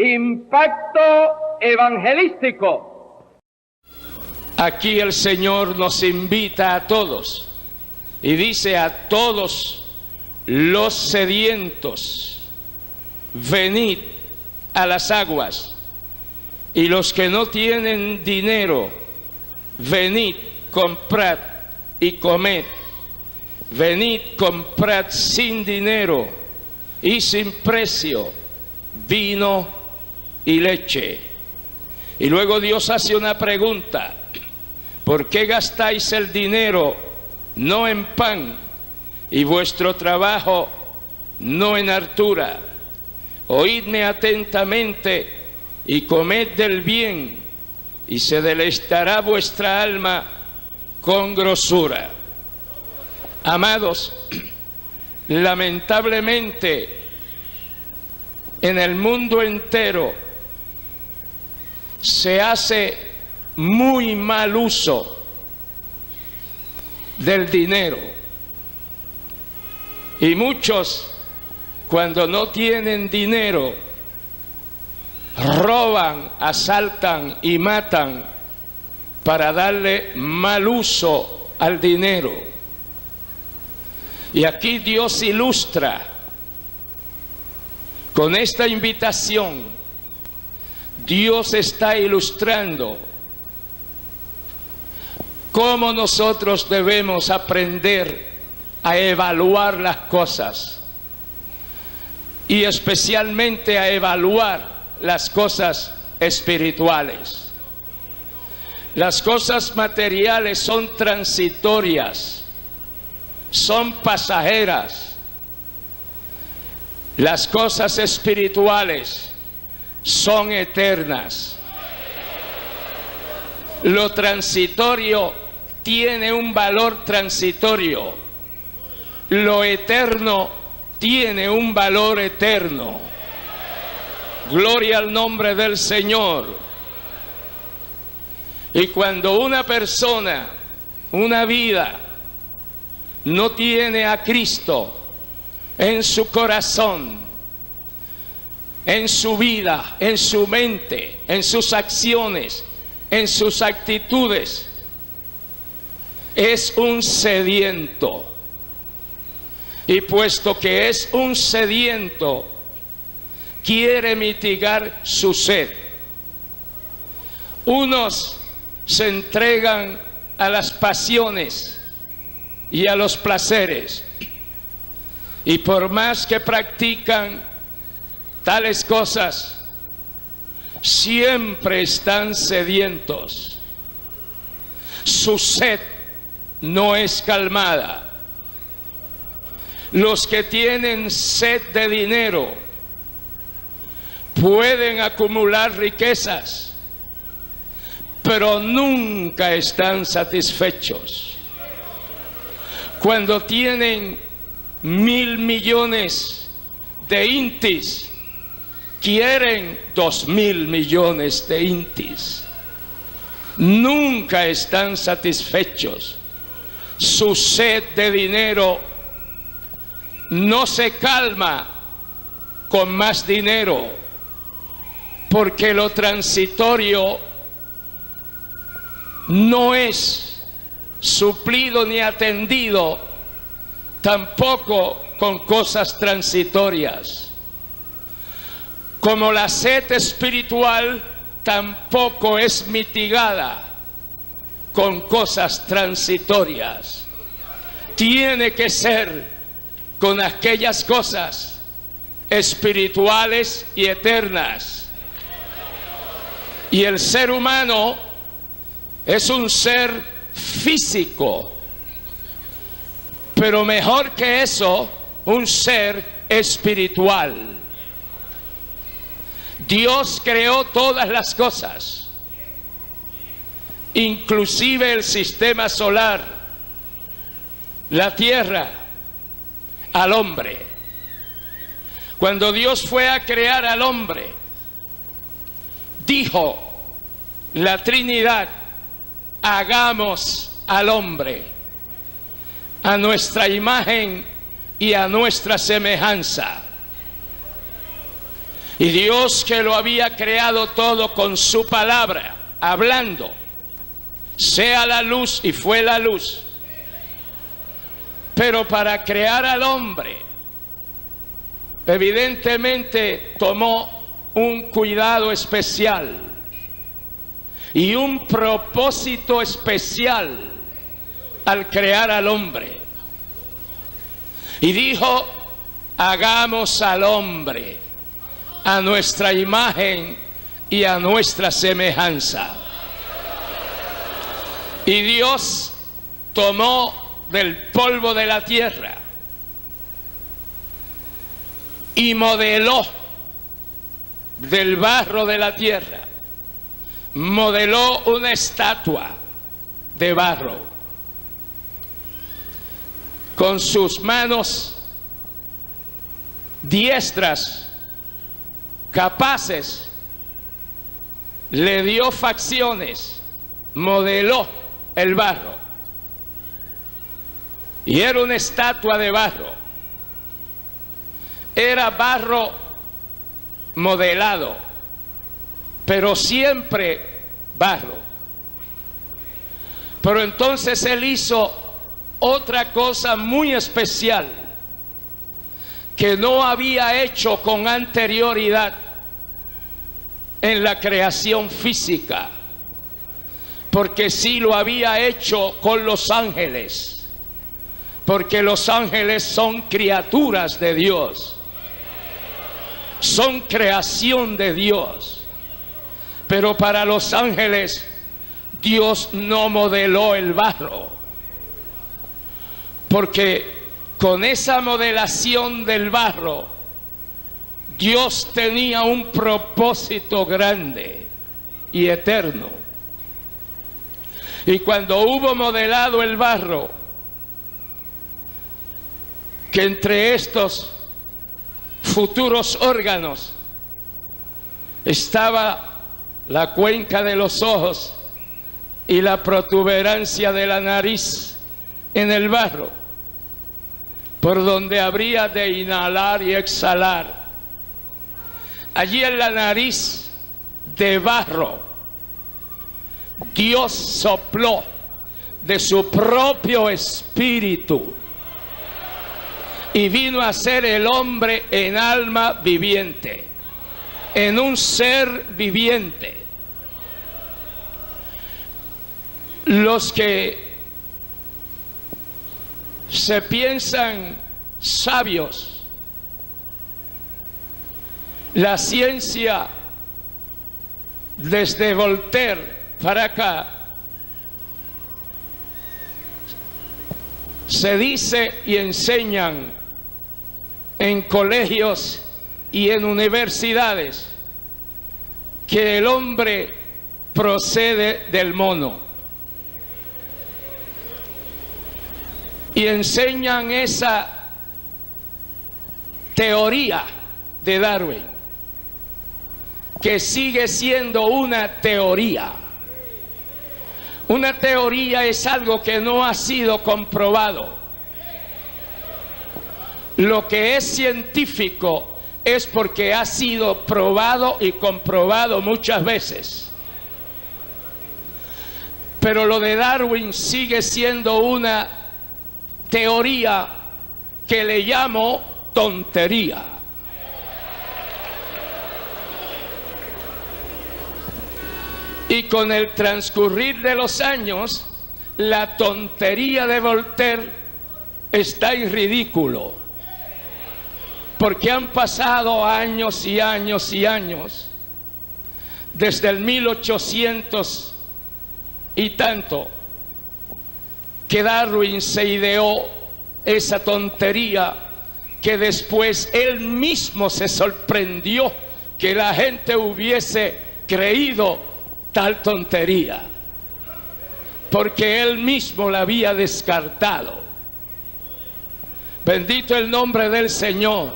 impacto evangelístico. Aquí el Señor nos invita a todos y dice a todos los sedientos, venid a las aguas, y los que no tienen dinero, venid, comprad y comed. Venid, comprad sin dinero y sin precio vino y leche. Y luego Dios hace una pregunta: ¿por qué gastáis el dinero no en pan y vuestro trabajo no en hartura? Oídme atentamente y comed del bien, y se deleitará vuestra alma con grosura. Amados, lamentablemente en el mundo entero se hace muy mal uso del dinero, y muchos, cuando no tienen dinero, roban, asaltan y matan para darle mal uso al dinero. Y aquí Dios ilustra con esta invitación. Dios está ilustrando cómo nosotros debemos aprender a evaluar las cosas, y especialmente a evaluar las cosas espirituales. Las cosas materiales son transitorias, son pasajeras. Las cosas espirituales son eternas. Lo transitorio tiene un valor transitorio. Lo eterno tiene un valor eterno. Gloria al nombre del Señor. Y cuando una persona, una vida, no tiene a Cristo en su corazón, en su vida, en su mente, en sus acciones, en sus actitudes, es un sediento. Y puesto que es un sediento, quiere mitigar su sed. Unos se entregan a las pasiones y a los placeres, y por más que practican tales cosas, siempre están sedientos. Su sed no es calmada. Los que tienen sed de dinero pueden acumular riquezas, pero nunca están satisfechos. Cuando tienen 1.000 millones de intis, quieren 2.000 millones de intis. Nunca están satisfechos. Su sed de dinero no se calma con más dinero, porque lo transitorio no es suplido ni atendido tampoco con cosas transitorias. Como la sed espiritual tampoco es mitigada con cosas transitorias. Tiene que ser con aquellas cosas espirituales y eternas. Y el ser humano es un ser físico, pero mejor que eso, un ser espiritual. Dios creó todas las cosas, inclusive el sistema solar, la tierra, al hombre. Cuando Dios fue a crear al hombre, dijo la Trinidad: hagamos al hombre a nuestra imagen y a nuestra semejanza. Y Dios, que lo había creado todo con su palabra, hablando, sea la luz, y fue la luz. Pero para crear al hombre, evidentemente tomó un cuidado especial y un propósito especial al crear al hombre. Y dijo: hagamos al hombre a nuestra imagen y a nuestra semejanza. Y Dios tomó del polvo de la tierra y modeló del barro de la tierra, modeló una estatua de barro con sus manos diestras, capaces, le dio facciones, modeló el barro, y era una estatua de barro, era barro modelado, pero siempre barro. Pero entonces él hizo otra cosa muy especial que no había hecho con anterioridad en la creación física, porque sí lo había hecho con los ángeles, porque los ángeles son criaturas de Dios, son creación de Dios. Pero para los ángeles Dios no modeló el barro, porque con esa modelación del barro Dios tenía un propósito grande y eterno. Y cuando hubo modelado el barro, que entre estos futuros órganos estaba la cuenca de los ojos y la protuberancia de la nariz en el barro, por donde habría de inhalar y exhalar. Allí en la nariz de barro, Dios sopló de su propio espíritu y vino a ser el hombre en alma viviente, en un ser viviente. Los que se piensan sabios, la ciencia desde Voltaire para acá se dice y enseñan en colegios y en universidades que el hombre procede del mono, y enseñan esa teoría de Darwin, que sigue siendo una teoría. Una teoría es algo que no ha sido comprobado. Lo que es científico es porque ha sido probado y comprobado muchas veces. Pero lo de Darwin sigue siendo una teoría que le llamo tontería. Y con el transcurrir de los años, la tontería de Voltaire está en ridículo, porque han pasado años y años y años, desde el 1800 y tanto, que Darwin se ideó esa tontería, que después él mismo se sorprendió que la gente hubiese creído tal tontería, porque él mismo la había descartado. Bendito el nombre del Señor.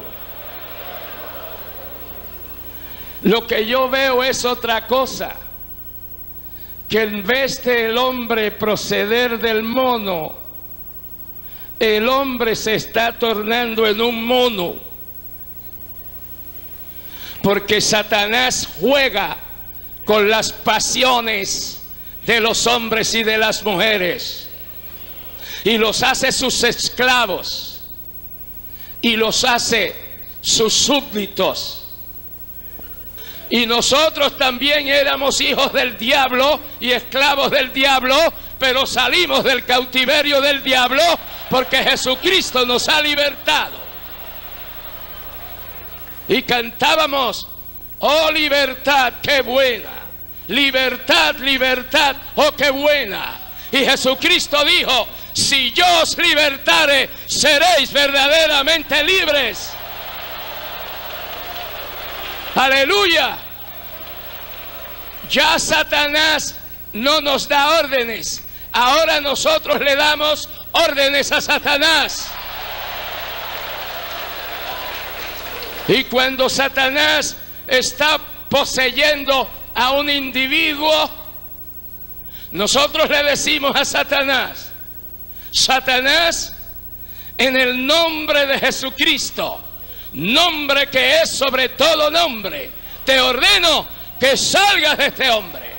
Lo que yo veo es otra cosa, que en vez de el hombre proceder del mono, el hombre se está tornando en un mono, Porque Satanás juega con las pasiones de los hombres y de las mujeres y los hace sus esclavos y los hace sus súbditos. Y nosotros también éramos hijos del diablo y esclavos del diablo, pero salimos del cautiverio del diablo porque Jesucristo nos ha libertado. Y cantábamos: oh libertad, qué buena. Libertad, libertad, oh qué buena. Y Jesucristo dijo: si yo os libertare, seréis verdaderamente libres. Aleluya. Ya Satanás no nos da órdenes. Ahora nosotros le damos órdenes a Satanás. Y cuando Satanás está poseyendo a un individuo, nosotros le decimos a Satanás: Satanás, en el nombre de Jesucristo, nombre que es sobre todo nombre, te ordeno que salgas de este hombre.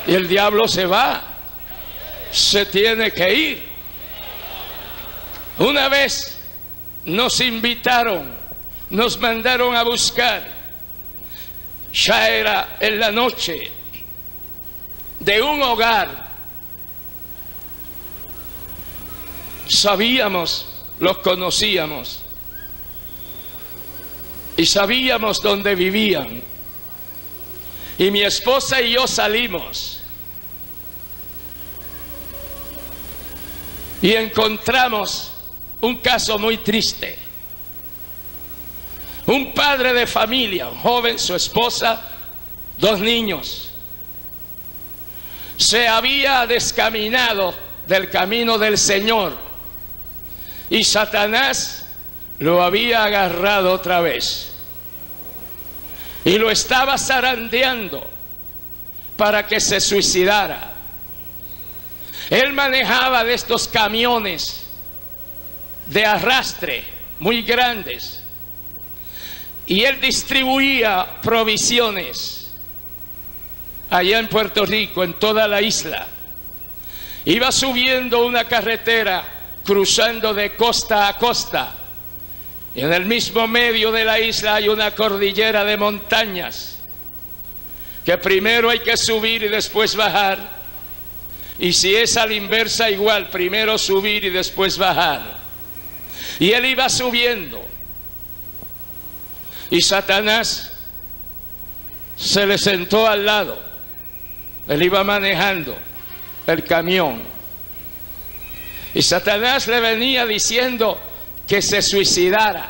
Y el diablo se va, se tiene que ir. Una vez nos invitaron, nos mandaron a buscar. Ya era en la noche de un hogar. Sabíamos, los conocíamos y sabíamos dónde vivían. Y mi esposa y yo salimos y encontramos un caso muy triste. Un padre de familia, un joven, su esposa, 2 niños, se había descaminado del camino del Señor y Satanás lo había agarrado otra vez y lo estaba zarandeando para que se suicidara. Él manejaba de estos camiones de arrastre muy grandes y él distribuía provisiones allá en Puerto Rico, en toda la isla. Iba subiendo una carretera, cruzando de costa a costa. Y en el mismo medio de la isla hay una cordillera de montañas que primero hay que subir y después bajar. Y si es a la inversa, igual, primero subir y después bajar. Y él iba subiendo y Satanás se le sentó al lado. Él iba manejando el camión y Satanás le venía diciendo que se suicidara,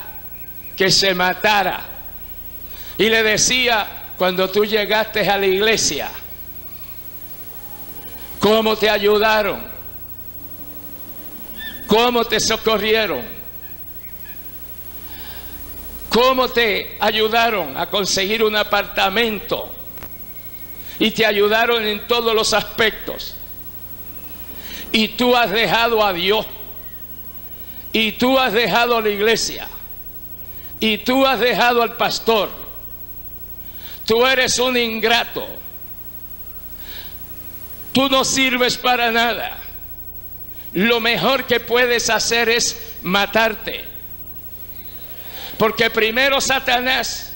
que se matara. Y le decía: cuando tú llegaste a la iglesia, ¿cómo te ayudaron? ¿Cómo te socorrieron? ¿Cómo te ayudaron a conseguir un apartamento? Y te ayudaron en todos los aspectos. Y tú has dejado a Dios. Y tú has dejado a la iglesia. Y tú has dejado al pastor. Tú eres un ingrato. Tú no sirves para nada. Lo mejor que puedes hacer es matarte. Porque primero Satanás,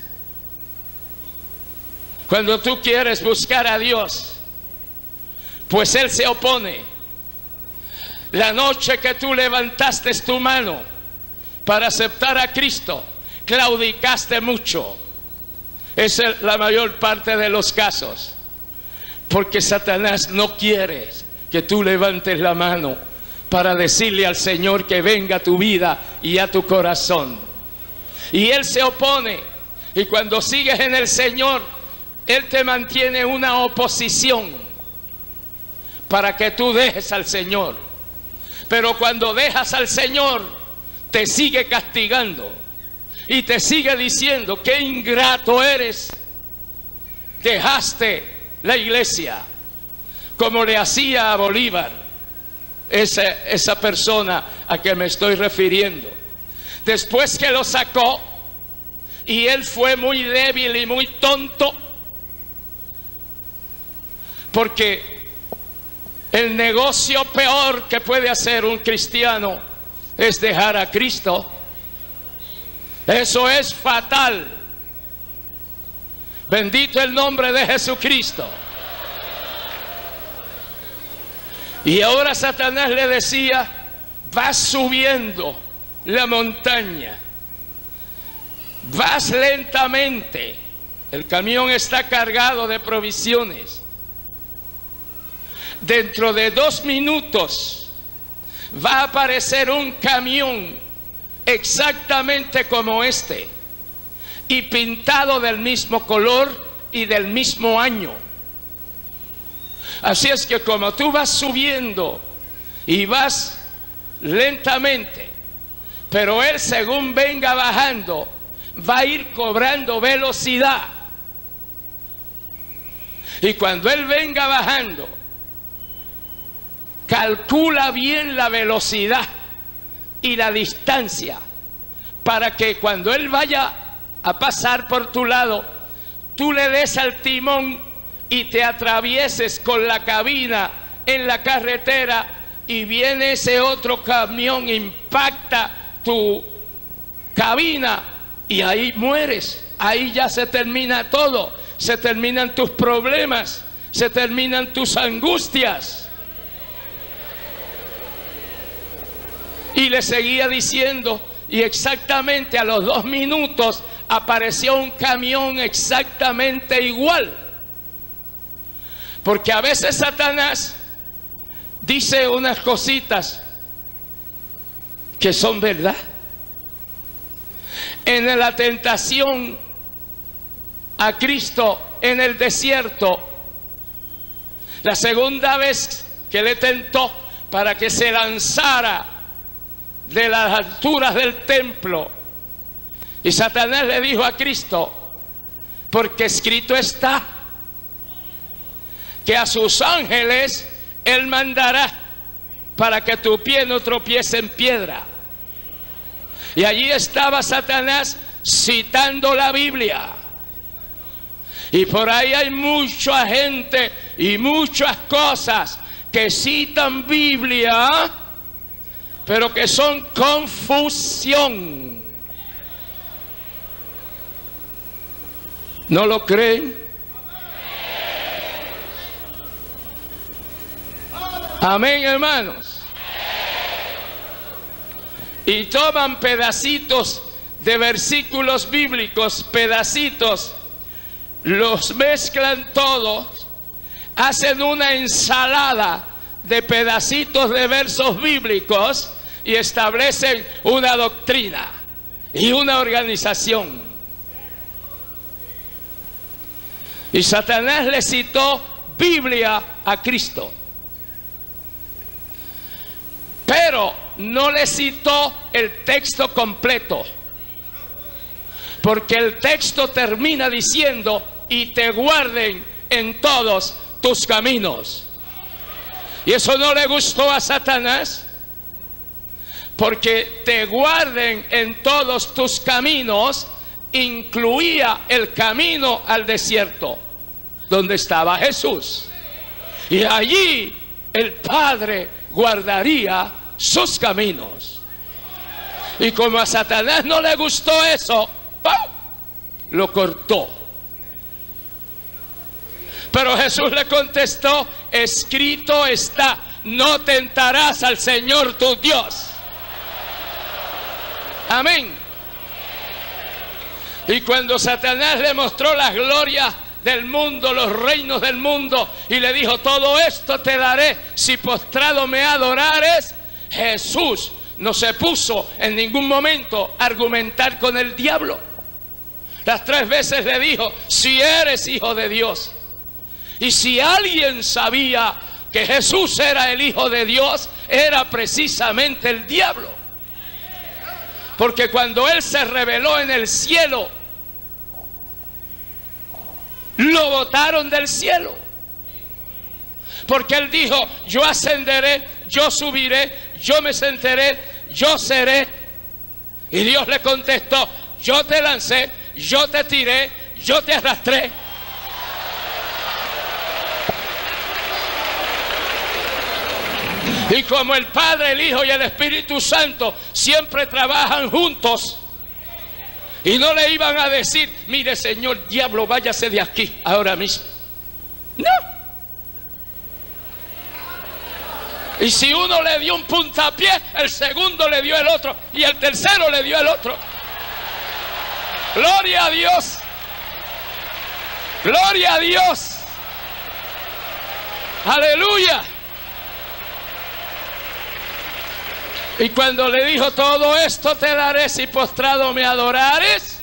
cuando tú quieres buscar a Dios, pues él se opone. La noche que tú levantaste tu mano para aceptar a Cristo, claudicaste mucho. Esa es la mayor parte de los casos. Porque Satanás no quiere que tú levantes la mano para decirle al Señor que venga a tu vida y a tu corazón. Y él se opone. Y cuando sigues en el Señor, él te mantiene una oposición para que tú dejes al Señor. Pero cuando dejas al Señor, te sigue castigando y te sigue diciendo: qué ingrato eres, dejaste la iglesia, como le hacía a Bolívar, esa persona a que me estoy refiriendo. Después que lo sacó, y él fue muy débil y muy tonto, porque el negocio peor que puede hacer un cristiano es dejar a Cristo. Eso es fatal. Bendito el nombre de Jesucristo. Y ahora Satanás le decía: vas subiendo la montaña, vas lentamente, el camión está cargado de provisiones. Dentro de 2 minutos va a aparecer un camión exactamente como este y pintado del mismo color y del mismo año. Así es que como tú vas subiendo y vas lentamente, pero él, según venga bajando, va a ir cobrando velocidad. Y cuando él venga bajando, calcula bien la velocidad y la distancia, para que cuando él vaya a pasar por tu lado, tú le des al timón y te atravieses con la cabina en la carretera, y viene ese otro camión, impacta tu cabina y ahí mueres. Ahí ya se termina todo, se terminan tus problemas, se terminan tus angustias. Y le seguía diciendo, y exactamente a los 2 minutos apareció un camión exactamente igual. Porque a veces Satanás dice unas cositas que son verdad. En la tentación a Cristo en el desierto, la segunda vez que le tentó para que se lanzara de las alturas del templo, y Satanás le dijo a Cristo: porque escrito está que a sus ángeles él mandará para que tu pie no tropiece en piedra. Y allí estaba Satanás citando la Biblia. Y por ahí hay mucha gente y muchas cosas que citan Biblia, pero que son confusión. ¿No lo creen? Amén, hermanos. Y toman pedacitos de versículos bíblicos, pedacitos, los mezclan todos, hacen una ensalada de pedacitos de versos bíblicos y establecen una doctrina y una organización. Y Satanás le citó Biblia a Cristo, pero no le citó el texto completo, porque el texto termina diciendo: y te guarden en todos tus caminos. Y eso no le gustó a Satanás, porque te guarden en todos tus caminos incluía el camino al desierto, donde estaba Jesús. Y allí el Padre guardaría sus caminos. Y como a Satanás no le gustó eso, ¡pum!, lo cortó. Pero Jesús le contestó: escrito está, no tentarás al Señor tu Dios. Amén. Y cuando Satanás le mostró las glorias del mundo, los reinos del mundo, y le dijo: todo esto te daré si postrado me adorares, Jesús no se puso en ningún momento a argumentar con el diablo. Las 3 veces le dijo: si eres hijo de Dios. Y si alguien sabía que Jesús era el Hijo de Dios, era precisamente el diablo. Porque cuando él se reveló en el cielo, lo botaron del cielo. Porque él dijo: yo ascenderé, yo subiré, yo me sentaré, yo seré. Y Dios le contestó: yo te lancé yo te tiré, yo te arrastré. Y como el Padre, el Hijo y el Espíritu Santo siempre trabajan juntos, y no le iban a decir, mire señor, diablo, váyase de aquí ahora mismo. No. Y si uno le dio un puntapié, el segundo le dio el otro, y el tercero le dio el otro. Gloria a Dios. Gloria a Dios. Aleluya. Y cuando le dijo, todo esto te daré si postrado me adorares,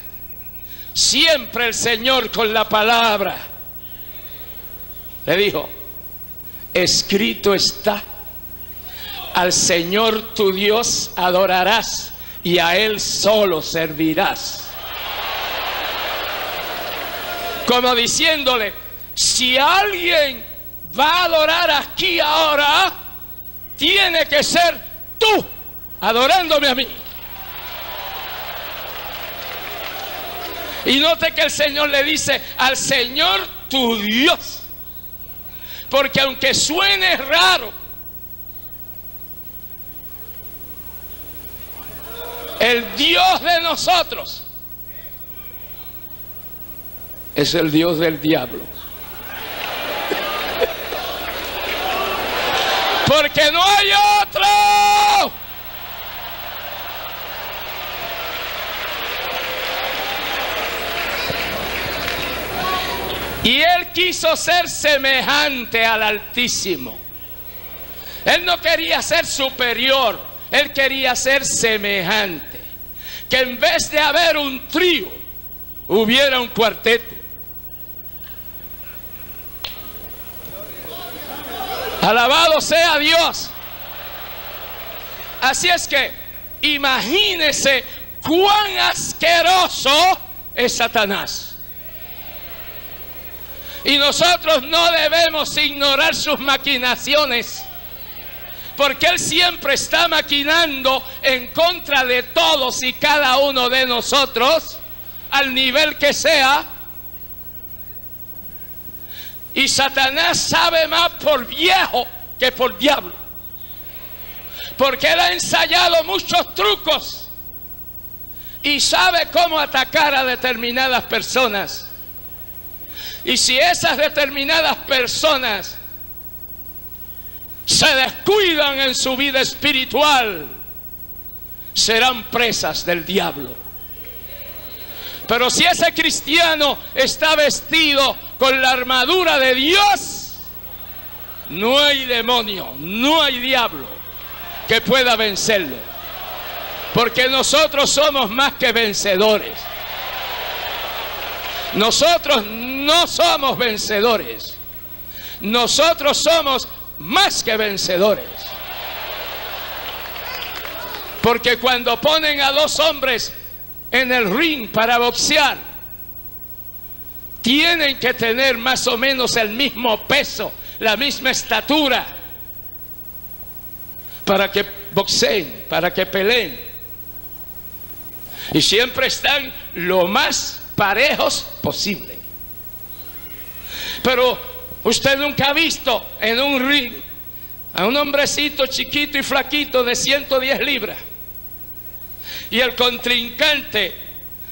siempre el Señor con la palabra le dijo, escrito está, al Señor tu Dios adorarás y a Él solo servirás. Como diciéndole, si alguien va a adorar aquí ahora, tiene que ser tú adorándome a mí. Y note que el Señor le dice, al Señor tu Dios. Porque aunque suene raro, el Dios de nosotros es el Dios del diablo. Porque no hay otro. Y él quiso ser semejante al Altísimo. Él no quería ser superior, él quería ser semejante. Que en vez de haber un trío, hubiera un cuarteto. Alabado sea Dios. Así es que imagínese cuán asqueroso es Satanás. Y nosotros no debemos ignorar sus maquinaciones, porque él siempre está maquinando en contra de todos y cada uno de nosotros, al nivel que sea. Y Satanás sabe más por viejo que por diablo, porque él ha ensayado muchos trucos y sabe cómo atacar a determinadas personas. Y si esas determinadas personas se descuidan en su vida espiritual, serán presas del diablo. Pero si ese cristiano está vestido con la armadura de Dios, no hay demonio, no hay diablo que pueda vencerlo. Porque nosotros somos más que vencedores. Nosotros no somos vencedores. Nosotros somos más que vencedores. Porque cuando ponen a dos hombres en el ring para boxear, tienen que tener más o menos el mismo peso, la misma estatura, para que boxeen, para que peleen. Y siempre están lo más parejos posible. Pero usted nunca ha visto en un ring a un hombrecito chiquito y flaquito de 110 libras y el contrincante,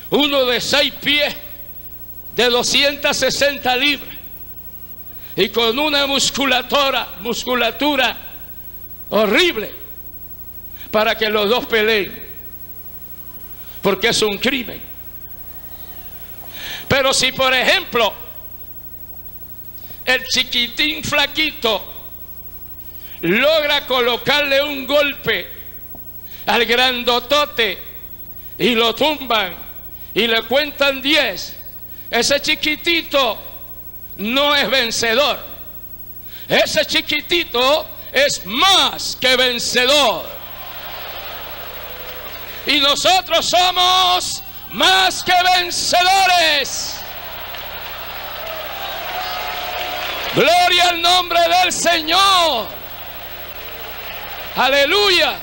uno de 6 pies, de 260 libras y con una musculatura horrible, para que los dos peleen, porque es un crimen. Pero si por ejemplo el chiquitín flaquito logra colocarle un golpe al grandotote y lo tumban y le cuentan 10, ese chiquitito no es vencedor. Ese chiquitito es más que vencedor. Y nosotros somos más que vencedores. Gloria al nombre del Señor. Aleluya.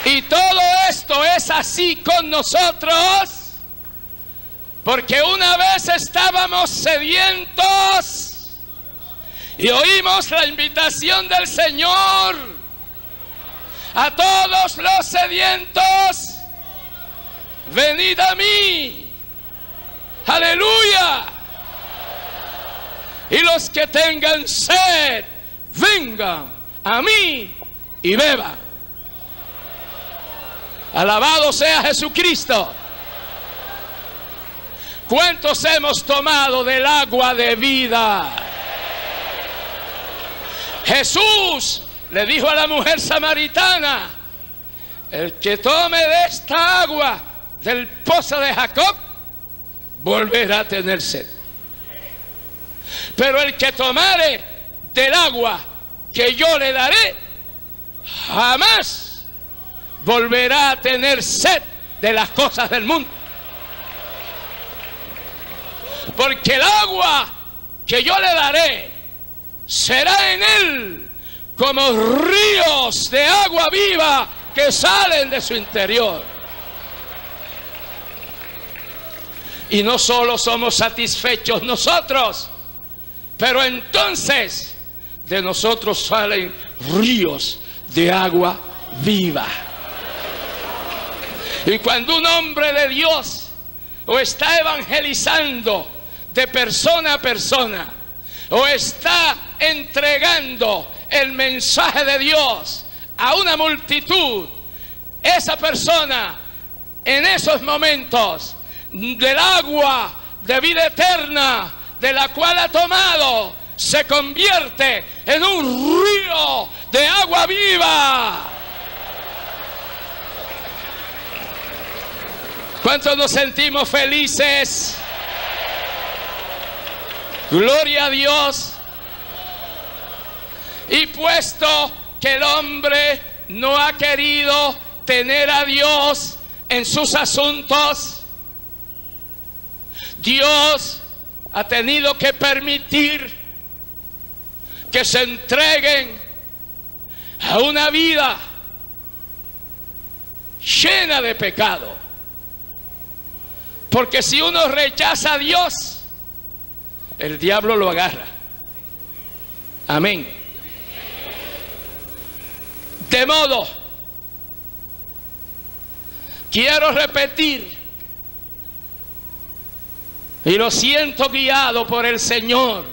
Y todo esto es así con nosotros, porque una vez estábamos sedientos y oímos la invitación del Señor a todos los sedientos: venid a mí, aleluya, y los que tengan sed, vengan a mí y beban. Alabado sea Jesucristo. ¿Cuántos hemos tomado del agua de vida? Jesús le dijo a la mujer samaritana: el que tome de esta agua del pozo de Jacob volverá a tener sed, pero el que tomare del agua que yo le daré jamás volverá a tener sed de las cosas del mundo. Porque el agua que yo le daré será en él como ríos de agua viva que salen de su interior. Y no solo somos satisfechos nosotros, pero entonces de nosotros salen ríos de agua viva. Y cuando un hombre de Dios o está evangelizando de persona a persona, o está entregando el mensaje de Dios a una multitud, esa persona en esos momentos del agua de vida eterna de la cual ha tomado se convierte en un río de agua viva. ¿Cuántos nos sentimos felices? Gloria a Dios. Y puesto que el hombre no ha querido tener a Dios en sus asuntos, Dios ha tenido que permitir que se entreguen a una vida llena de pecado. Porque si uno rechaza a Dios, el diablo lo agarra. Amén. De modo, quiero repetir, y lo siento guiado por el Señor,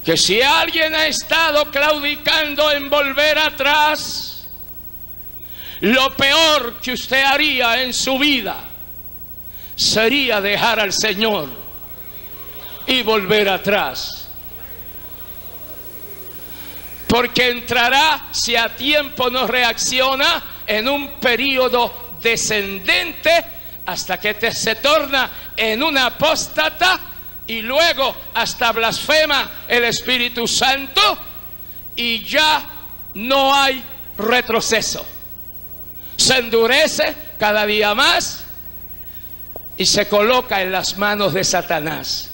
que si alguien ha estado claudicando en volver atrás, lo peor que usted haría en su vida sería dejar al Señor y volver atrás. Porque entrará, si a tiempo no reacciona, en un periodo descendente hasta que se torna en una apóstata y luego hasta blasfema el Espíritu Santo y ya no hay retroceso. Se endurece cada día más y se coloca en las manos de Satanás.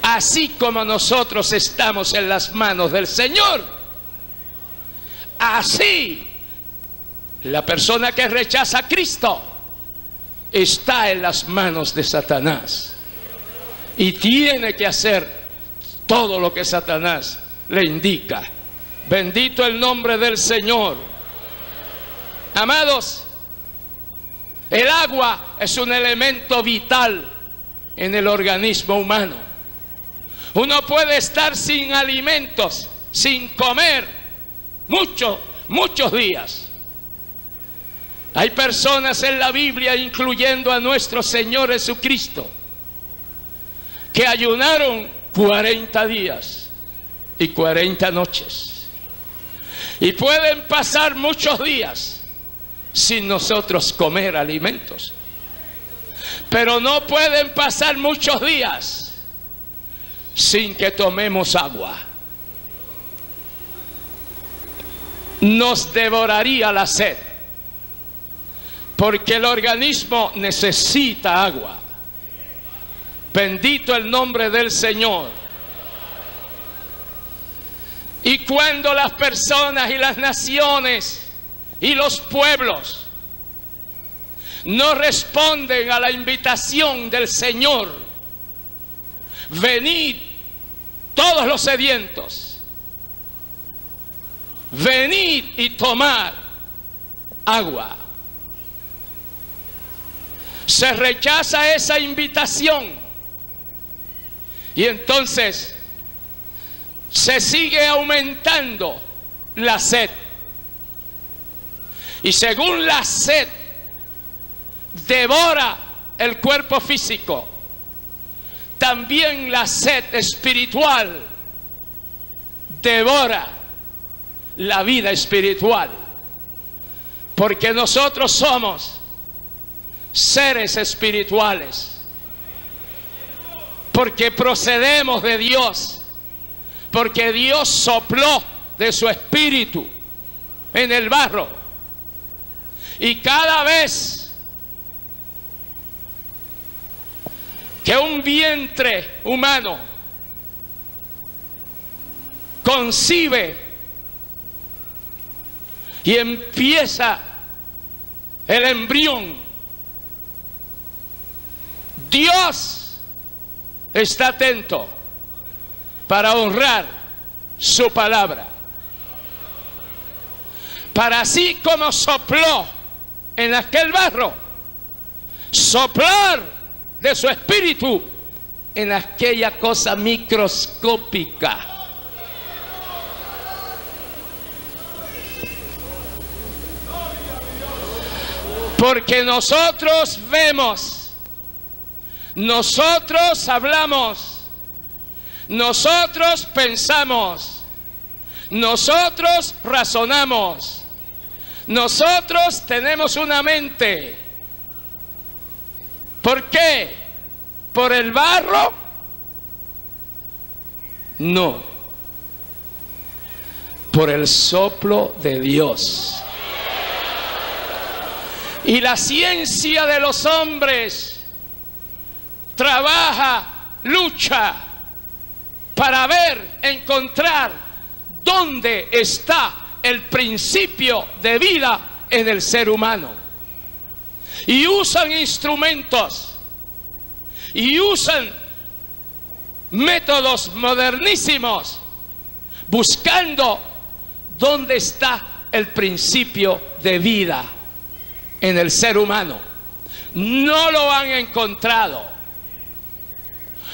Así como nosotros estamos en las manos del Señor, así la persona que rechaza a Cristo está en las manos de Satanás y tiene que hacer todo lo que Satanás le indica. Bendito el nombre del Señor. Amados, el agua es un elemento vital en el organismo humano. Uno puede estar sin alimentos, sin comer, muchos días. Hay personas en la Biblia, incluyendo a nuestro Señor Jesucristo, que ayunaron 40 días y 40 noches. Y pueden pasar muchos días sin nosotros comer alimentos. Pero no pueden pasar muchos días sin que tomemos agua. Nos devoraría la sed, porque el organismo necesita agua. Bendito el nombre del Señor. Y cuando las personas y las naciones y los pueblos no responden a la invitación del Señor, venid todos los sedientos, venid y tomad agua. Se rechaza esa invitación y entonces se sigue aumentando la sed. Y según la sed devora el cuerpo físico, también la sed espiritual devora la vida espiritual. Porque nosotros somos seres espirituales. Porque procedemos de Dios. Porque Dios sopló de su espíritu en el barro. Y cada vez que un vientre humano concibe y empieza el embrión, Dios está atento para honrar su palabra. Para así como sopló en aquel barro, soplar de su espíritu en aquella cosa microscópica. Porque nosotros vemos, nosotros hablamos, nosotros pensamos, nosotros razonamos, nosotros tenemos una mente. ¿Por qué? ¿Por el barro? No. Por el soplo de Dios. Y la ciencia de los hombres trabaja, lucha para ver, encontrar dónde está el principio de vida en el ser humano. Y usan instrumentos y usan métodos modernísimos buscando dónde está el principio de vida en el ser humano. No lo han encontrado.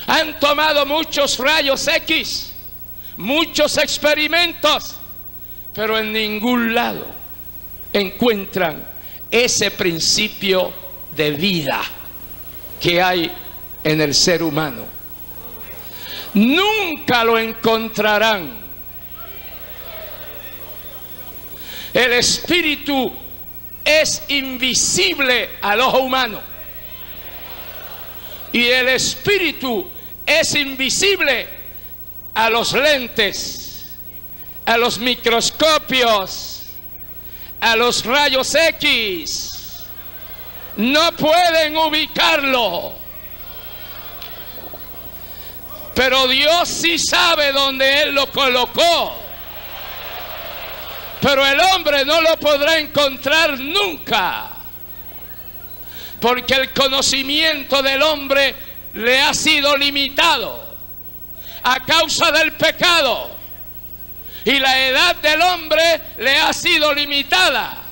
Han tomado muchos rayos X, muchos experimentos, pero en ningún lado encuentran ese principio de vida que hay en el ser humano. Nunca lo encontrarán. El espíritu es invisible al ojo humano. Y el espíritu es invisible a los lentes, a los microscopios, a los rayos X. No pueden ubicarlo. Pero Dios sí sabe dónde Él lo colocó. Pero el hombre no lo podrá encontrar nunca. Porque el conocimiento del hombre le ha sido limitado a causa del pecado. Y la edad del hombre le ha sido limitada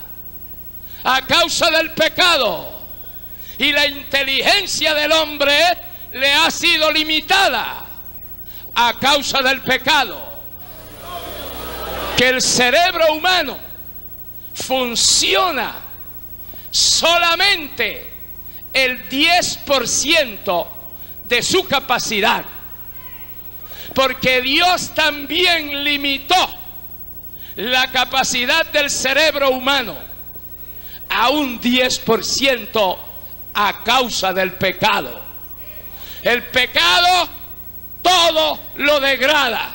a causa del pecado. Y la inteligencia del hombre le ha sido limitada a causa del pecado. Que el cerebro humano funciona solamente el 10% de su capacidad. Porque Dios también limitó la capacidad del cerebro humano a un 10% a causa del pecado. El pecado todo lo degrada.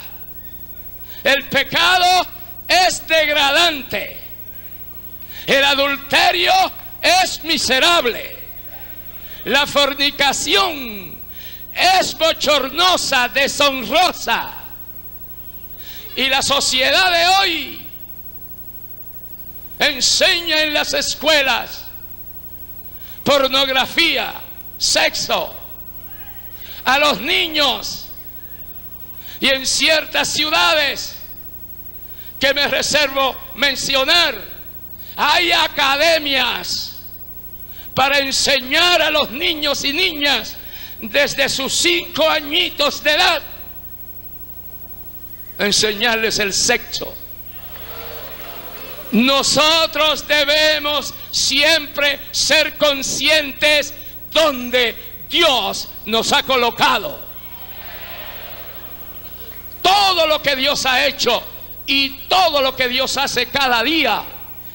El pecado es degradante. El adulterio es miserable. La fornicación es bochornosa, deshonrosa. Y la sociedad de hoy enseña en las escuelas pornografía, sexo a los niños. Y en ciertas ciudades que me reservo mencionar, hay academias para enseñar a los niños y niñas desde sus 5 añitos de edad, enseñarles el sexo. Nosotros debemos siempre ser conscientes donde Dios nos ha colocado. Todo lo que Dios ha hecho y todo lo que Dios hace cada día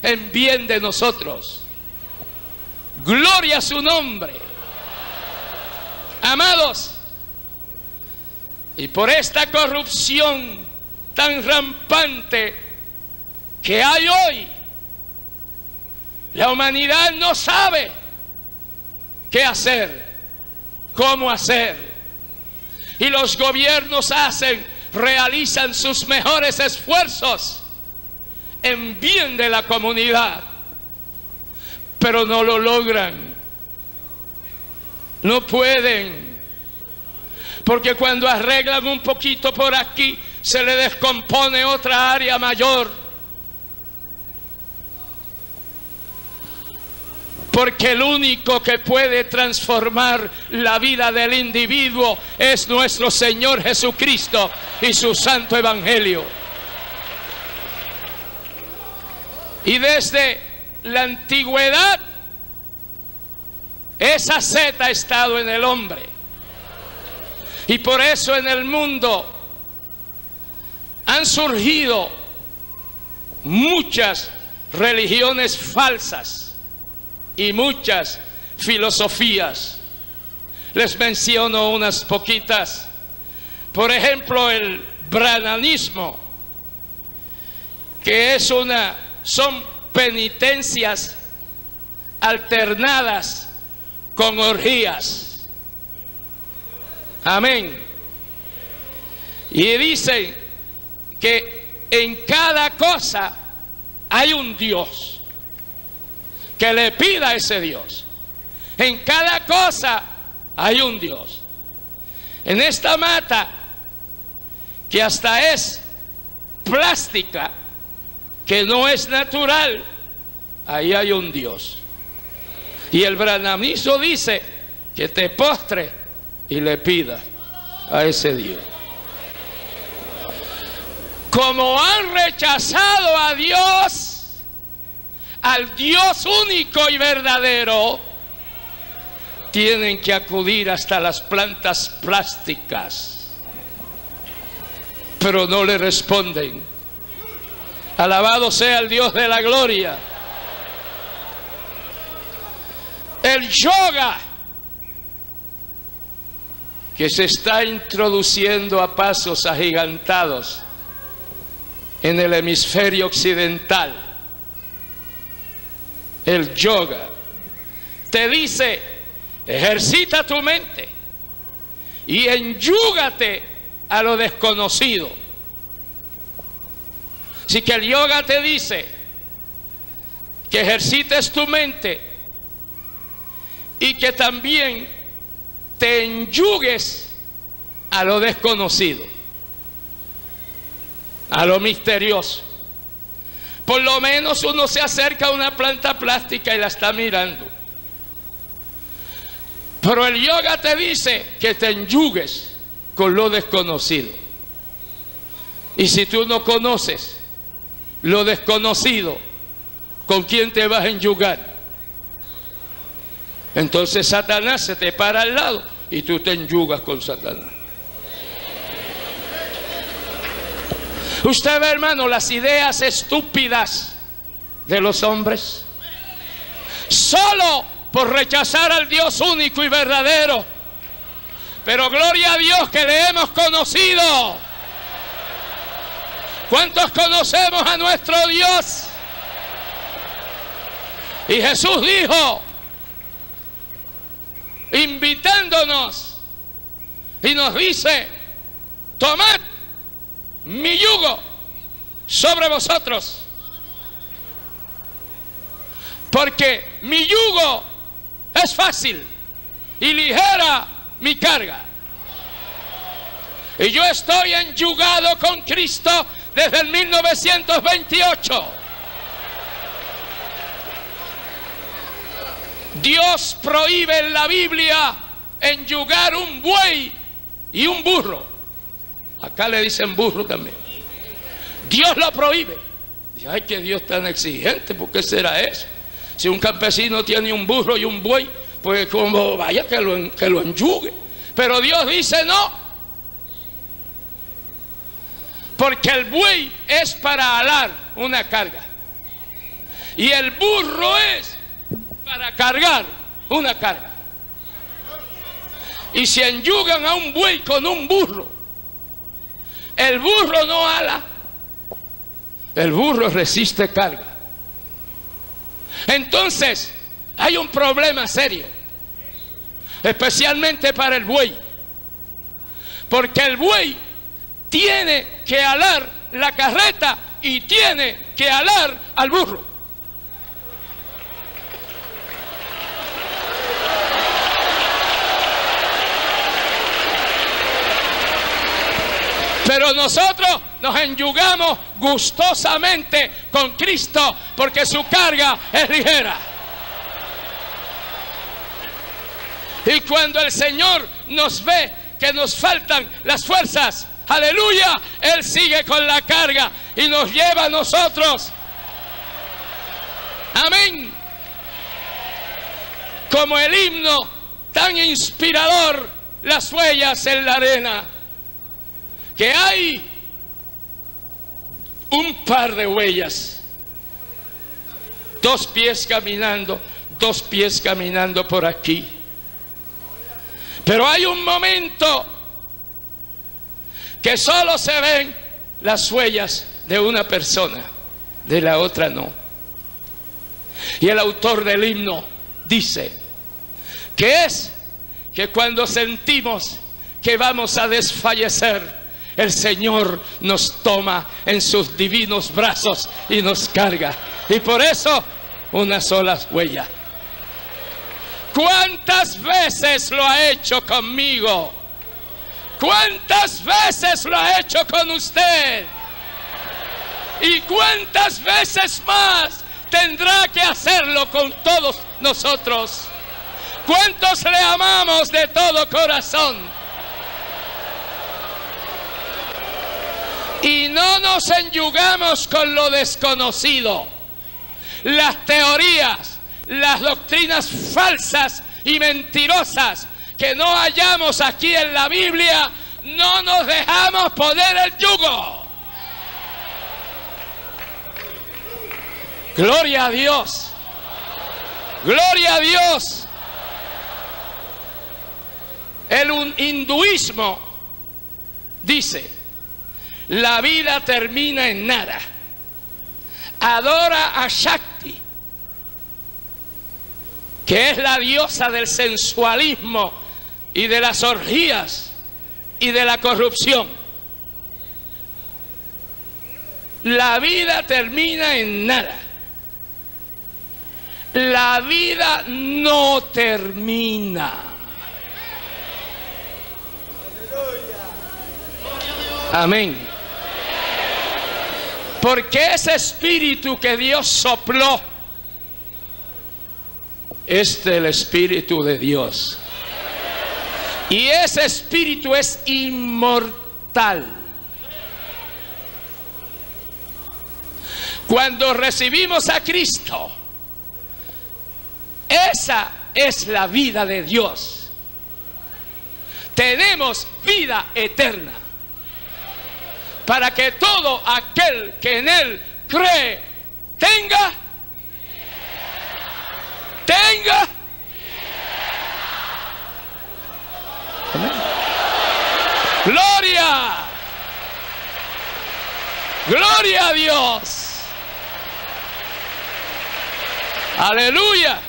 en bien de nosotros. Gloria a su nombre. Amados, y por esta corrupción tan rampante que hay hoy, la humanidad no sabe qué hacer, cómo hacer. Y los gobiernos realizan sus mejores esfuerzos en bien de la comunidad, pero no lo logran. No pueden, porque cuando arreglan un poquito por aquí, se le descompone otra área mayor. Porque el único que puede transformar la vida del individuo es nuestro Señor Jesucristo y su santo evangelio. Y desde la antigüedad, esa seta ha estado en el hombre. Y por eso en el mundo han surgido muchas religiones falsas y muchas filosofías. Les menciono unas poquitas. Por ejemplo, el brahmanismo, que son penitencias alternadas con orgías. Amén. Y dicen que en cada cosa hay un Dios, que le pida a ese Dios. En cada cosa hay un Dios. En esta mata, que hasta es plástica, que no es natural, ahí hay un Dios. Y el brahmanismo dice que te postre y le pida a ese Dios. Como han rechazado a Dios, al Dios único y verdadero, tienen que acudir hasta las plantas plásticas, pero no le responden. Alabado sea el Dios de la gloria. El yoga, que se está introduciendo a pasos agigantados en el hemisferio occidental. El yoga te dice: ejercita tu mente y enyúgate a lo desconocido. Así que el yoga te dice que ejercites tu mente y que también te enyugues a lo desconocido, a lo misterioso. Por lo menos uno se acerca a una planta plástica y la está mirando. Pero el yoga te dice que te enyugues con lo desconocido. Y si tú no conoces lo desconocido, ¿con quién te vas a enyugar? Entonces Satanás se te para al lado y tú te enyugas con Satanás. Usted ve, hermano, las ideas estúpidas de los hombres, solo por rechazar al Dios único y verdadero. Pero gloria a Dios que le hemos conocido. ¿Cuántos conocemos a nuestro Dios? Y Jesús dijo, invitándonos, y nos dice: tomad mi yugo sobre vosotros, porque mi yugo es fácil y ligera mi carga. Y yo estoy enyugado con Cristo desde el 1928. Dios prohíbe en la Biblia enyugar un buey y un burro. Acá le dicen burro también. Dios lo prohíbe. Dice, ay, que Dios tan exigente, ¿por qué será eso? Si un campesino tiene un burro y un buey, pues como vaya que lo enyugue. Pero Dios dice no. Porque el buey es para alar una carga. Y el burro es para cargar una carga. Y si enyugan a un buey con un burro, el burro no ala. El burro resiste carga. Entonces, hay un problema serio, especialmente para el buey, porque el buey tiene que alar la carreta y tiene que alar al burro. Pero nosotros nos enyugamos gustosamente con Cristo porque su carga es ligera. Y cuando el Señor nos ve que nos faltan las fuerzas, aleluya, Él sigue con la carga y nos lleva a nosotros. Amén. Como el himno tan inspirador, las huellas en la arena. Que hay un par de huellas, 2 pies caminando, 2 pies caminando por aquí. Pero hay un momento que solo se ven las huellas de una persona, de la otra no. Y el autor del himno dice que cuando sentimos que vamos a desfallecer, el Señor nos toma en sus divinos brazos y nos carga. Y por eso, una sola huella. ¿Cuántas veces lo ha hecho conmigo? ¿Cuántas veces lo ha hecho con usted? ¿Y cuántas veces más tendrá que hacerlo con todos nosotros? ¿Cuántos le amamos de todo corazón? Y no nos enyugamos con lo desconocido. Las teorías, las doctrinas falsas y mentirosas que no hallamos aquí en la Biblia, no nos dejamos poner el yugo. Gloria a Dios. Gloria a Dios. El hinduismo dice: la vida termina en nada. Adora a Shakti, que es la diosa del sensualismo y de las orgías y de la corrupción. La vida termina en nada. La vida no termina. Amén. Porque ese espíritu que Dios sopló es del Espíritu de Dios. Y ese espíritu es inmortal. Cuando recibimos a Cristo, esa es la vida de Dios. Tenemos vida eterna, para que todo aquel que en Él cree tenga. Amén. Gloria, gloria a Dios, aleluya.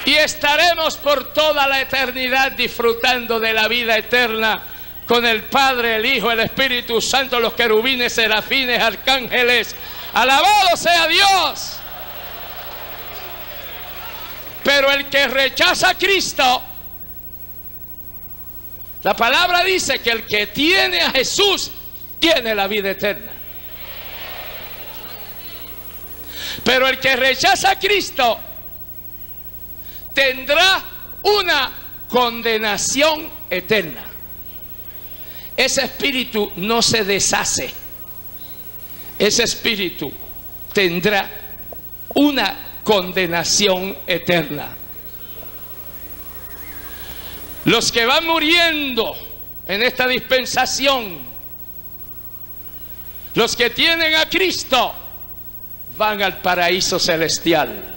Y estaremos por toda la eternidad disfrutando de la vida eterna con el Padre, el Hijo, el Espíritu Santo, los querubines, serafines, arcángeles. ¡Alabado sea Dios! Pero el que rechaza a Cristo, la palabra dice que el que tiene a Jesús tiene la vida eterna. Pero el que rechaza a Cristo tendrá una condenación eterna. Ese espíritu no se deshace. Ese espíritu tendrá una condenación eterna. Los que van muriendo en esta dispensación, los que tienen a Cristo, van al paraíso celestial.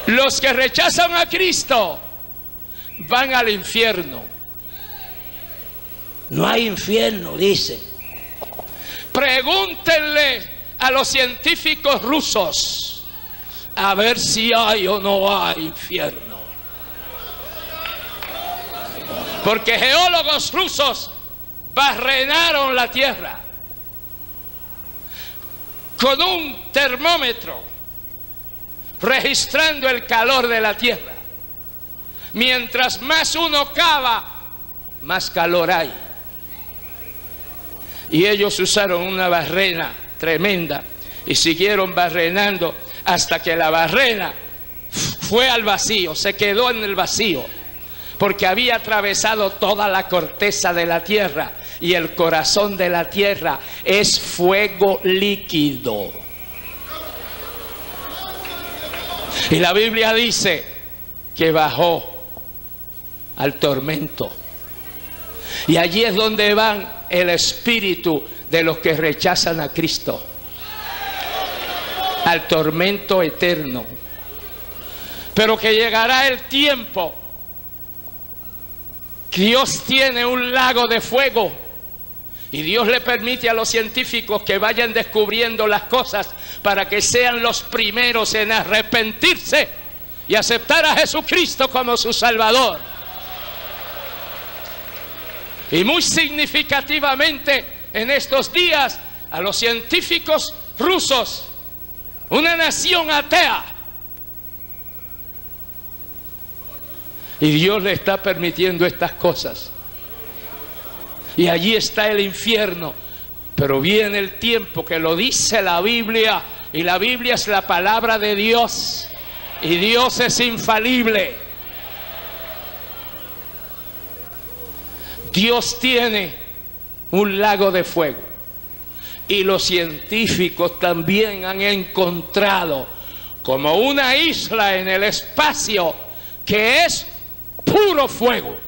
Los que rechazan a Cristo van al infierno. No hay infierno, dicen. Pregúntenle a los científicos rusos a ver si hay o no hay infierno. Porque geólogos rusos barrenaron la tierra con un termómetro, registrando el calor de la tierra. Mientras más uno cava, más calor hay. Y ellos usaron una barrena tremenda y siguieron barrenando hasta que la barrena fue al vacío, se quedó en el vacío, porque había atravesado toda la corteza de la tierra, y el corazón de la tierra es fuego líquido. Y la Biblia dice que bajó al tormento. Y allí es donde van el espíritu de los que rechazan a Cristo, al tormento eterno. Pero que llegará el tiempo. Dios tiene un lago de fuego y Dios le permite a los científicos que vayan descubriendo las cosas para que sean los primeros en arrepentirse y aceptar a Jesucristo como su Salvador. Y muy significativamente en estos días a los científicos rusos, una nación atea, y Dios le está permitiendo estas cosas. Y allí está el infierno. Pero viene el tiempo que lo dice la Biblia, y la Biblia es la palabra de Dios, y Dios es infalible. Dios tiene un lago de fuego, y los científicos también han encontrado como una isla en el espacio que es puro fuego.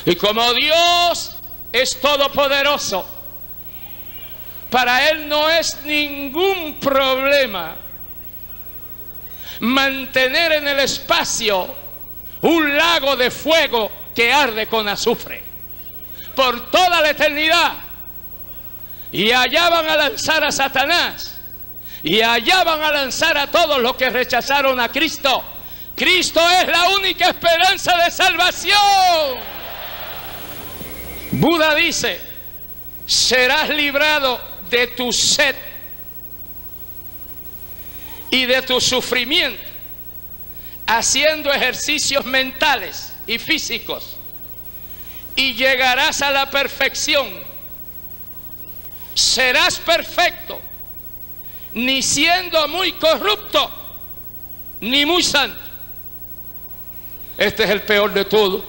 Y como Dios es todopoderoso, para Él no es ningún problema mantener en el espacio un lago de fuego que arde con azufre por toda la eternidad. Y allá van a lanzar a Satanás, y allá van a lanzar a todos los que rechazaron a Cristo. Cristo es la única esperanza de salvación. Buda dice: serás librado de tu sed y de tu sufrimiento haciendo ejercicios mentales y físicos, y llegarás a la perfección. Serás perfecto, ni siendo muy corrupto ni muy santo. Este es el peor de todo,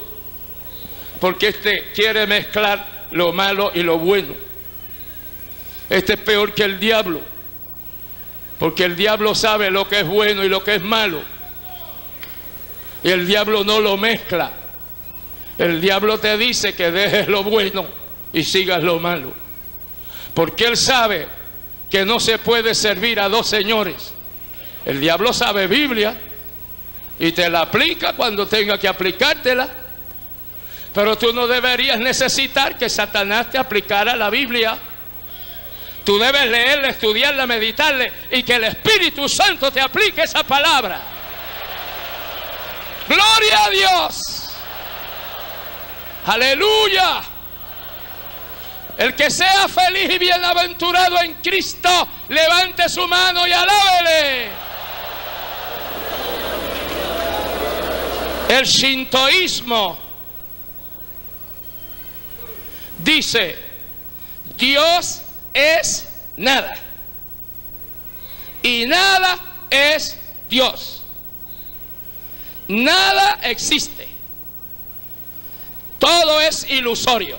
porque este quiere mezclar lo malo y lo bueno. Este es peor que el diablo, porque el diablo sabe lo que es bueno y lo que es malo, y el diablo no lo mezcla. El diablo te dice que dejes lo bueno y sigas lo malo, porque él sabe que no se puede servir a dos señores. El diablo sabe Biblia y te la aplica cuando tenga que aplicártela, pero tú no deberías necesitar que Satanás te aplicara la Biblia. Tú debes leerla, estudiarla, meditarla, y que el Espíritu Santo te aplique esa palabra. ¡Gloria a Dios! Aleluya. El que sea feliz y bienaventurado en Cristo, levante su mano y alábele. El shintoísmo dice: Dios es nada y nada es Dios. Nada existe. Todo es ilusorio.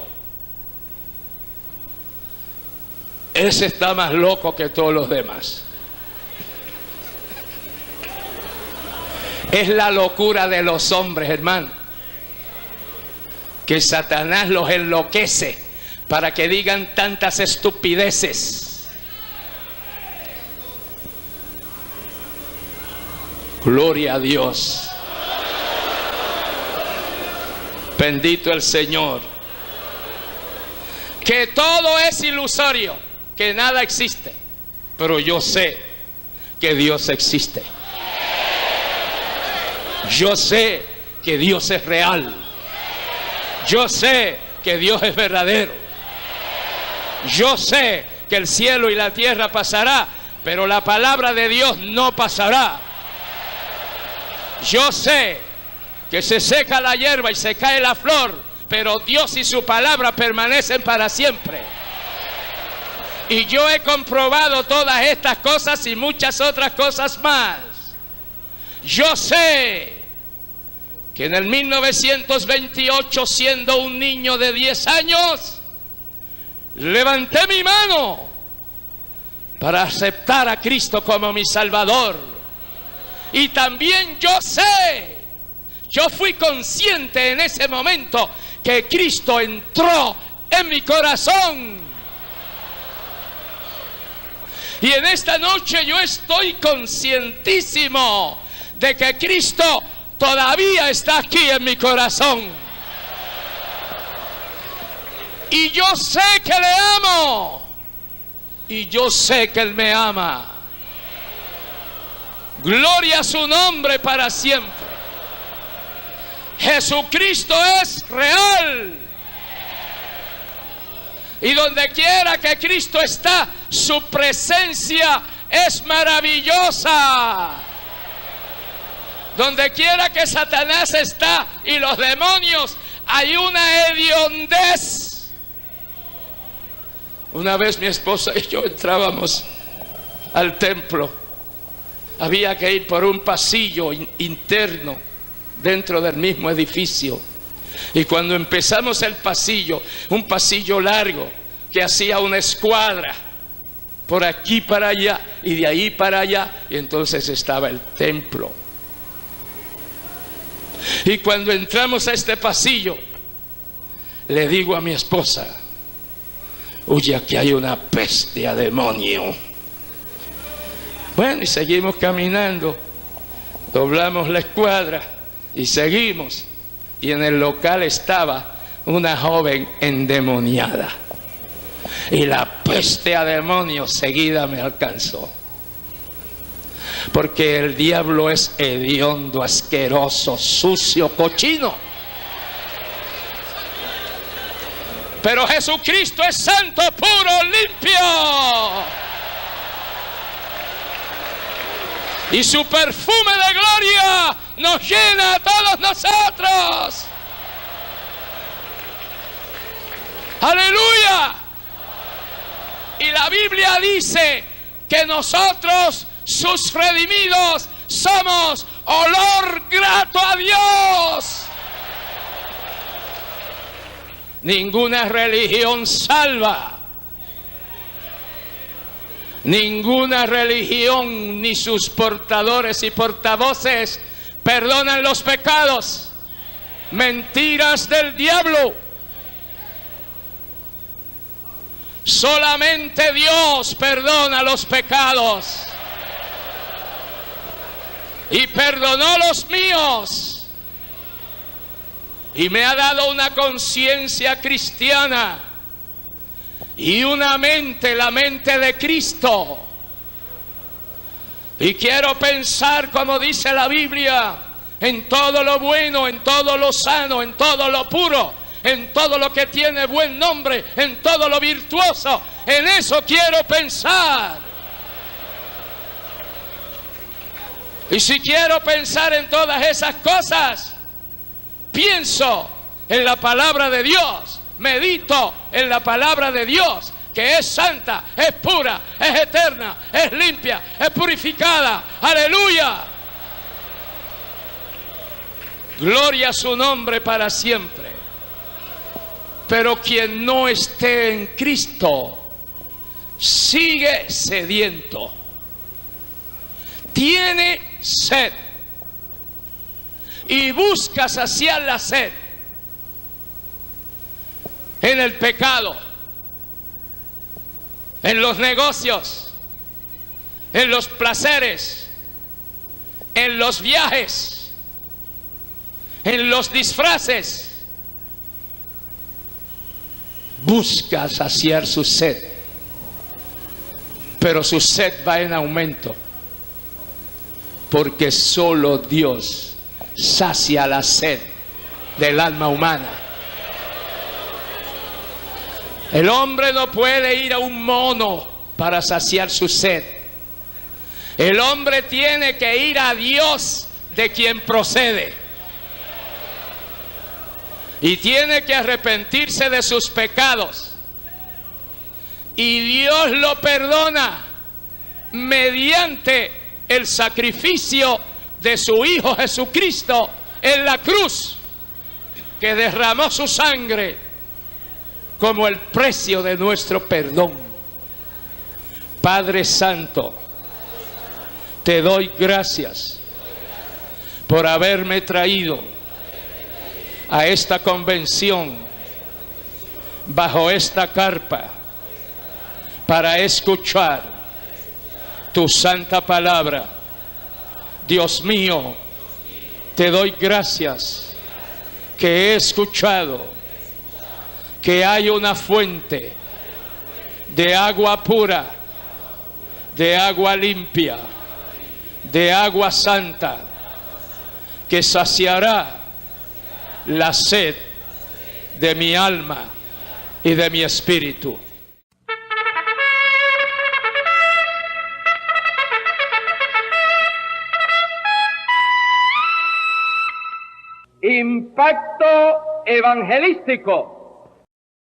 Ese está más loco que todos los demás. Es la locura de los hombres, hermano, que Satanás los enloquece para que digan tantas estupideces. Gloria a Dios. Bendito el Señor. Que todo es ilusorio, que nada existe, pero yo sé que Dios existe. Yo sé que Dios es real. Yo sé que Dios es verdadero. Yo sé que el cielo y la tierra pasará, pero la palabra de Dios no pasará. Yo sé que se seca la hierba y se cae la flor, pero Dios y su palabra permanecen para siempre. Y yo he comprobado todas estas cosas y muchas otras cosas más. Yo sé que en el 1928, siendo un niño de 10 años, levanté mi mano para aceptar a Cristo como mi Salvador. Y también yo sé, yo fui consciente en ese momento que Cristo entró en mi corazón. Y en esta noche yo estoy conscientísimo de que Cristo todavía está aquí en mi corazón. Y yo sé que le amo. Y yo sé que Él me ama. Gloria a su nombre para siempre. Jesucristo es real. Y donde quiera que Cristo está, su presencia es maravillosa. Donde quiera que Satanás está y los demonios, hay una hediondez. Una vez mi esposa y yo entrábamos al templo. Había que ir por un pasillo interno dentro del mismo edificio. Y cuando empezamos el pasillo, un pasillo largo que hacía una escuadra por aquí para allá y de ahí para allá, y entonces estaba el templo. Y cuando entramos a este pasillo, le digo a mi esposa: oye, aquí hay una peste a demonio. Bueno, y seguimos caminando, doblamos la escuadra y seguimos. Y en el local estaba una joven endemoniada. Y la peste a demonios seguida me alcanzó. Porque el diablo es hediondo, asqueroso, sucio, cochino. Pero Jesucristo es santo, puro, limpio. Y su perfume de gloria nos llena a todos nosotros. Aleluya. Y la Biblia dice que nosotros, sus redimidos, somos olor grato a Dios. Ninguna religión salva. Ninguna religión ni sus portadores y portavoces perdonan los pecados. Mentiras del diablo. Solamente Dios perdona los pecados. Y perdonó los míos. Y me ha dado una conciencia cristiana. Y una mente, la mente de Cristo. Y quiero pensar, como dice la Biblia, en todo lo bueno, en todo lo sano, en todo lo puro. en todo lo que tiene buen nombre, en todo lo virtuoso. En eso quiero pensar. Y si quiero pensar en todas esas cosas, pienso en la palabra de Dios, medito en la palabra de Dios, que es santa, es pura, es eterna, es limpia, es purificada. ¡Aleluya! Gloria a su nombre para siempre. Pero quien no esté en Cristo sigue sediento. Tiene sed y busca saciar la sed en el pecado, en los negocios, en los placeres, en los viajes, en los disfraces. Busca saciar su sed, pero su sed va en aumento, porque solo Dios sacia la sed del alma humana. El hombre no puede ir a un mono para saciar su sed. El hombre tiene que ir a Dios, de quien procede, y tiene que arrepentirse de sus pecados, y Dios lo perdona mediante el sacrificio de su Hijo Jesucristo en la cruz, que derramó su sangre como el precio de nuestro perdón. Padre Santo, te doy gracias por haberme traído a esta convención bajo esta carpa para escuchar tu santa palabra. Dios mío, te doy gracias que he escuchado que hay una fuente de agua pura, de agua limpia, de agua santa, que saciará la sed de mi alma y de mi espíritu. Impacto evangelístico.